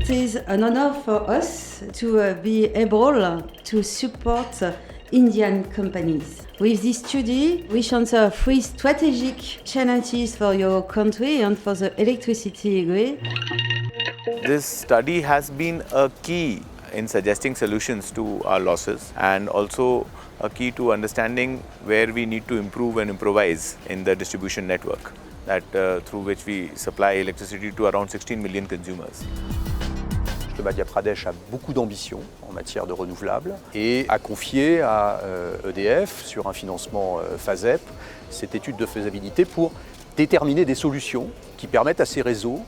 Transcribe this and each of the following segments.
It is an honor for us to be able to support Indian companies. With this study, we answer 3 strategic challenges for your country and for the electricity grid. This study has been a key in suggesting solutions to our losses and also a key to understanding where we need to improve and improvise in the distribution network through which we supply electricity to around 16 million consumers. Le Madhya Pradesh a beaucoup d'ambition en matière de renouvelables et a confié à EDF, sur un financement FASEP, cette étude de faisabilité pour déterminer des solutions qui permettent à ces réseaux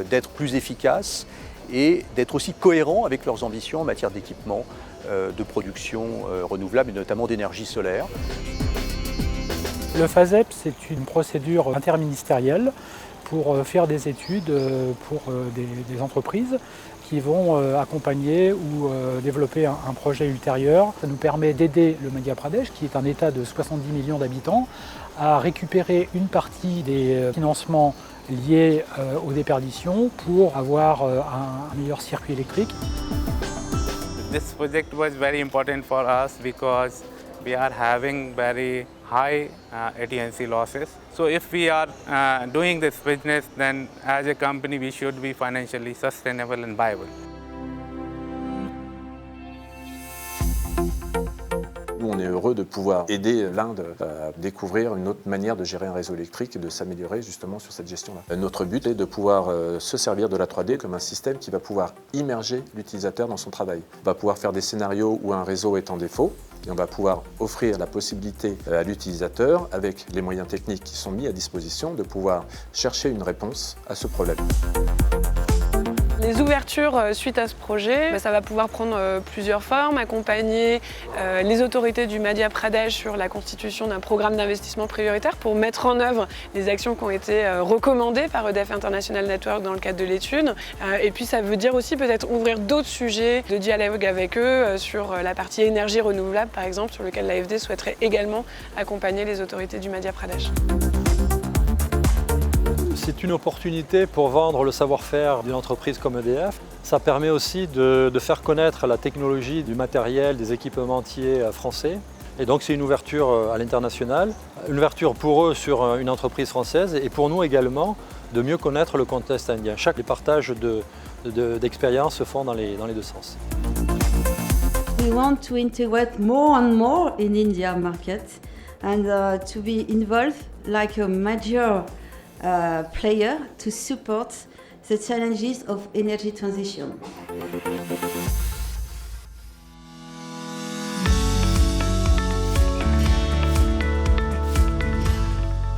d'être plus efficaces et d'être aussi cohérents avec leurs ambitions en matière d'équipement de production renouvelable et notamment d'énergie solaire. Le FASEP, c'est une procédure interministérielle pour faire des études pour des entreprises qui vont accompagner ou développer un projet ultérieur. Ça nous permet d'aider le Madhya Pradesh, qui est un État de 70 millions d'habitants, à récupérer une partie des financements liés aux déperditions pour avoir un meilleur circuit électrique. This project was very important for us because we are having very high AT&C losses. So if we are doing this business, then as a company we should be financially sustainable and viable. Nous, on est heureux de pouvoir aider l'Inde à découvrir une autre manière de gérer un réseau électrique et de s'améliorer justement sur cette gestion-là. Notre but est de pouvoir se servir de la 3D comme un système qui va pouvoir immerger l'utilisateur dans son travail. On va pouvoir faire des scénarios où un réseau est en défaut et on va pouvoir offrir la possibilité à l'utilisateur, avec les moyens techniques qui sont mis à disposition, de pouvoir chercher une réponse à ce problème. Les ouvertures suite à ce projet, ça va pouvoir prendre plusieurs formes, accompagner les autorités du Madhya Pradesh sur la constitution d'un programme d'investissement prioritaire pour mettre en œuvre les actions qui ont été recommandées par EDF International Network dans le cadre de l'étude. Et puis ça veut dire aussi peut-être ouvrir d'autres sujets de dialogue avec eux sur la partie énergie renouvelable par exemple, sur lequel l'AFD souhaiterait également accompagner les autorités du Madhya Pradesh. C'est une opportunité pour vendre le savoir-faire d'une entreprise comme EDF. Ça permet aussi de faire connaître la technologie du matériel, des équipementiers français. Et donc c'est une ouverture à l'international, une ouverture pour eux sur une entreprise française et pour nous également de mieux connaître le contexte indien. Chaque partage d'expériences se font dans les deux sens. We want to integrate more and more in India market and to be involved like a major player to support the challenges of energy transition.